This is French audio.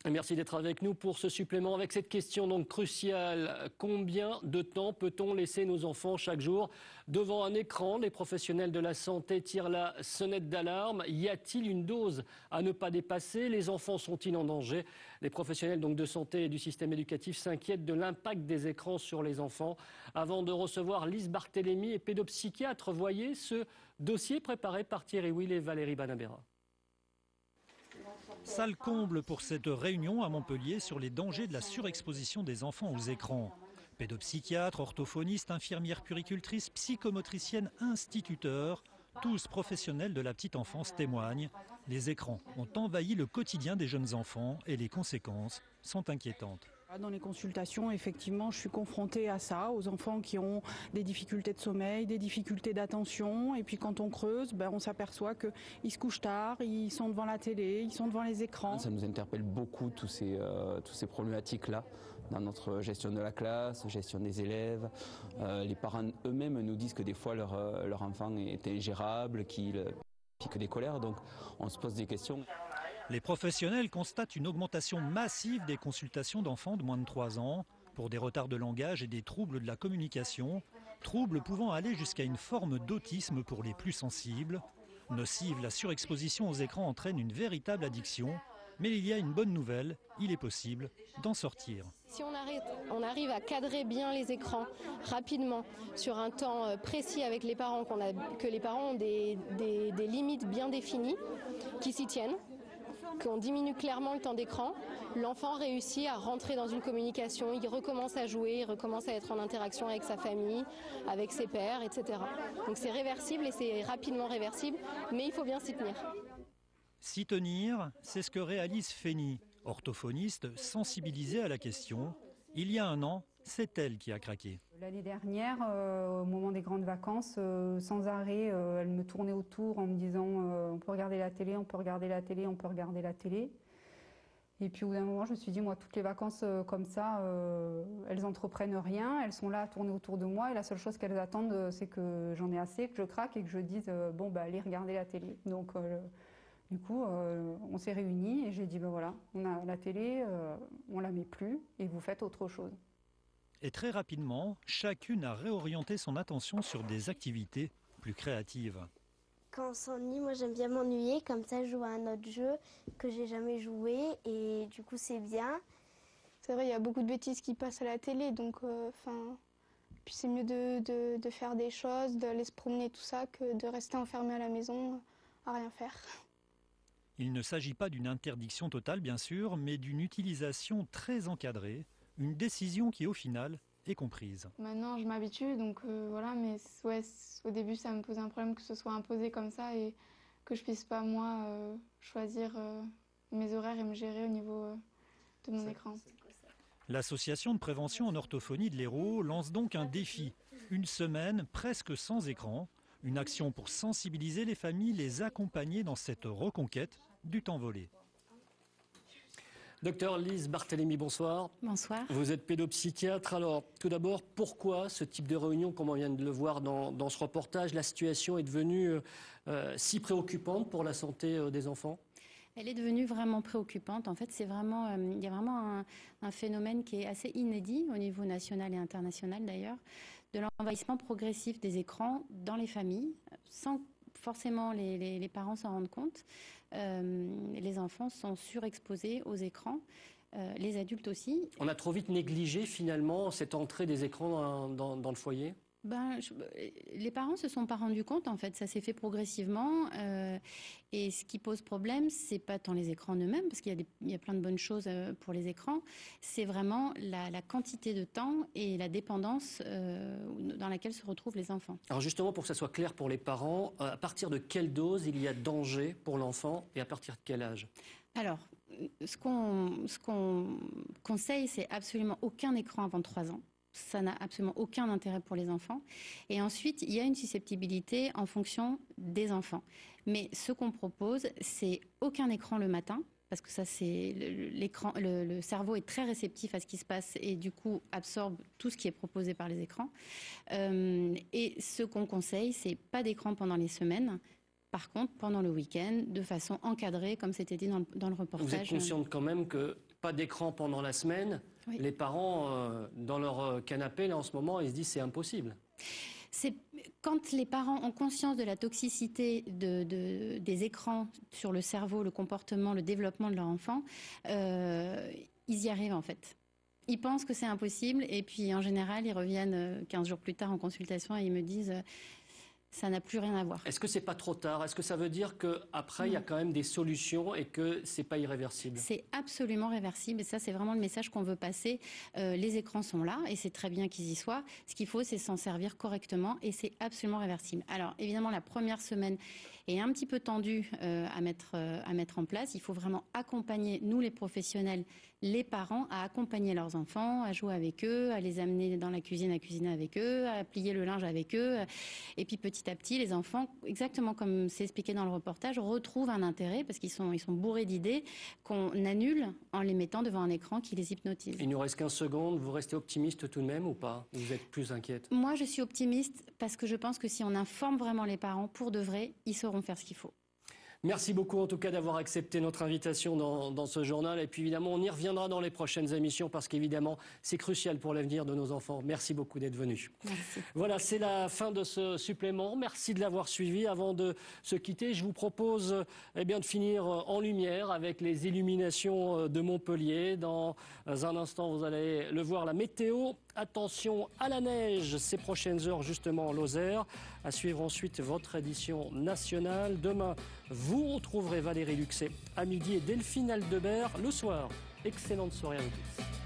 Merci d'être avec nous pour ce supplément avec cette question donc cruciale. Combien de temps peut-on laisser nos enfants chaque jour devant un écran? Les professionnels de la santé tirent la sonnette d'alarme. Y a-t-il une dose à ne pas dépasser? Les enfants sont-ils en danger? Les professionnels donc de santé et du système éducatif s'inquiètent de l'impact des écrans sur les enfants. Avant de recevoir Lise Barthélémy et pédopsychiatre, voyez ce dossier préparé par Thierry Will et Valérie Banabera. Salle comble pour cette réunion à Montpellier sur les dangers de la surexposition des enfants aux écrans. Pédopsychiatres, orthophonistes, infirmières puéricultrices, psychomotriciennes, instituteurs, tous professionnels de la petite enfance témoignent. Les écrans ont envahi le quotidien des jeunes enfants et les conséquences sont inquiétantes. Dans les consultations, effectivement, je suis confrontée à ça, aux enfants qui ont des difficultés de sommeil, des difficultés d'attention. Et puis quand on creuse, on s'aperçoit qu'ils se couchent tard, ils sont devant la télé, ils sont devant les écrans. Ça nous interpelle beaucoup, tous ces problématiques-là, dans notre gestion de la classe, gestion des élèves. Les parents eux-mêmes nous disent que des fois leur enfant est ingérable, qu'il pique des colères, donc on se pose des questions. Les professionnels constatent une augmentation massive des consultations d'enfants de moins de 3 ans pour des retards de langage et des troubles de la communication, troubles pouvant aller jusqu'à une forme d'autisme pour les plus sensibles. Nocive, la surexposition aux écrans entraîne une véritable addiction, mais il y a une bonne nouvelle, il est possible d'en sortir. Si on arrive à cadrer bien les écrans rapidement sur un temps précis avec les parents, que les parents ont des limites bien définies, qui s'y tiennent, qu'on diminue clairement le temps d'écran, l'enfant réussit à rentrer dans une communication, il recommence à jouer, il recommence à être en interaction avec sa famille, avec ses pairs, etc. Donc c'est réversible et c'est rapidement réversible, mais il faut bien s'y tenir. S'y tenir, c'est ce que réalise Fénie, orthophoniste sensibilisée à la question. Il y a 1 an, c'est elle qui a craqué. L'année dernière, au moment des grandes vacances, sans arrêt, elle me tournait autour en me disant on peut regarder la télé, on peut regarder la télé, on peut regarder la télé. Et puis au bout d'un moment, je me suis dit, moi, toutes les vacances comme ça, elles entreprennent rien, elles sont là à tourner autour de moi et la seule chose qu'elles attendent, c'est que j'en ai assez, que je craque et que je dise allez regarder la télé. Donc du coup, on s'est réunis et j'ai dit voilà, on a la télé, on la met plus et vous faites autre chose. Et très rapidement, chacune a réorienté son attention sur des activités plus créatives. Quand on s'ennuie, moi j'aime bien m'ennuyer, comme ça je joue à un autre jeu que j'ai jamais joué et du coup c'est bien. C'est vrai, il y a beaucoup de bêtises qui passent à la télé, donc puis c'est mieux de faire des choses, d'aller se promener tout ça, que de rester enfermé à la maison à rien faire. Il ne s'agit pas d'une interdiction totale bien sûr, mais d'une utilisation très encadrée. Une décision qui, au final, est comprise. Maintenant, je m'habitue, donc voilà, mais ouais, au début, ça me posait un problème que ce soit imposé comme ça et que je puisse pas, moi, choisir mes horaires et me gérer au niveau de mon écran. L'association de prévention en orthophonie de l'Hérault lance donc un défi. 1 semaine presque sans écran. Une action pour sensibiliser les familles, les accompagner dans cette reconquête du temps volé. Docteur Lise Barthélémy, bonsoir. Bonsoir. Vous êtes pédopsychiatre. Alors, tout d'abord, pourquoi ce type de réunion, comme on vient de le voir dans ce reportage, la situation est devenue si préoccupante pour la santé des enfants ? Elle est devenue vraiment préoccupante. En fait, il y a vraiment un phénomène qui est assez inédit au niveau national et international d'ailleurs, de l'envahissement progressif des écrans dans les familles, sans forcément les parents s'en rendent compte. Les enfants sont surexposés aux écrans, les adultes aussi. On a trop vite négligé finalement cette entrée des écrans dans le foyer ? Les parents se sont pas rendus compte, en fait, ça s'est fait progressivement. Et ce qui pose problème, c'est pas tant les écrans eux-mêmes, parce qu'il y a plein de bonnes choses pour les écrans. C'est vraiment la quantité de temps et la dépendance dans laquelle se retrouvent les enfants. Alors justement, pour que ça soit clair pour les parents, à partir de quelle dose il y a danger pour l'enfant et à partir de quel âge ? Alors, ce qu'on conseille, c'est absolument aucun écran avant 3 ans. Ça n'a absolument aucun intérêt pour les enfants. Et ensuite, il y a une susceptibilité en fonction des enfants. Mais ce qu'on propose, c'est aucun écran le matin, parce que ça, c'est l'écran. Le cerveau est très réceptif à ce qui se passe et du coup absorbe tout ce qui est proposé par les écrans. Et ce qu'on conseille, c'est pas d'écran pendant les semaines, Par contre, pendant le week-end, de façon encadrée, comme c'était dit dans le reportage. Vous êtes consciente quand même que pas d'écran pendant la semaine, Oui. les parents, dans leur canapé, là, en ce moment, ils se disent c'est impossible. C'est quand les parents ont conscience de la toxicité des écrans sur le cerveau, le comportement, le développement de leur enfant, ils y arrivent en fait. Ils pensent que c'est impossible et puis en général, ils reviennent 15 jours plus tard en consultation et ils me disent ça n'a plus rien à voir. Est-ce que c'est pas trop tard? Est-ce que ça veut dire qu'après, il y a quand même des solutions et que c'est pas irréversible? C'est absolument réversible et ça, c'est vraiment le message qu'on veut passer. Les écrans sont là et c'est très bien qu'ils y soient. Ce qu'il faut, c'est s'en servir correctement et c'est absolument réversible. Alors, évidemment, la première semaine est un petit peu tendue à mettre en place. Il faut vraiment accompagner, nous les professionnels, les parents, à accompagner leurs enfants, à jouer avec eux, à les amener dans la cuisine, à cuisiner avec eux, à plier le linge avec eux. Et puis petit à petit, les enfants, exactement comme c'est expliqué dans le reportage, retrouvent un intérêt parce qu'ils sont bourrés d'idées qu'on annule en les mettant devant un écran qui les hypnotise. Il nous reste 15 secondes. Vous restez optimiste tout de même ou pas? Vous êtes plus inquiète? Moi, je suis optimiste parce que je pense que si on informe vraiment les parents pour de vrai, ils sauront faire ce qu'il faut. Merci beaucoup en tout cas d'avoir accepté notre invitation dans ce journal. Et puis évidemment, on y reviendra dans les prochaines émissions parce qu'évidemment, c'est crucial pour l'avenir de nos enfants. Merci beaucoup d'être venu. Merci. Voilà, c'est la fin de ce supplément. Merci de l'avoir suivi. Avant de se quitter, je vous propose de finir en lumière avec les illuminations de Montpellier. Dans un instant, vous allez le voir, la météo. Attention à la neige ces prochaines heures justement en Lozère. À suivre ensuite votre édition nationale. Demain, vous retrouverez Valérie Luxet à midi et Delphine Aldebert le soir. Excellente soirée à vous tous.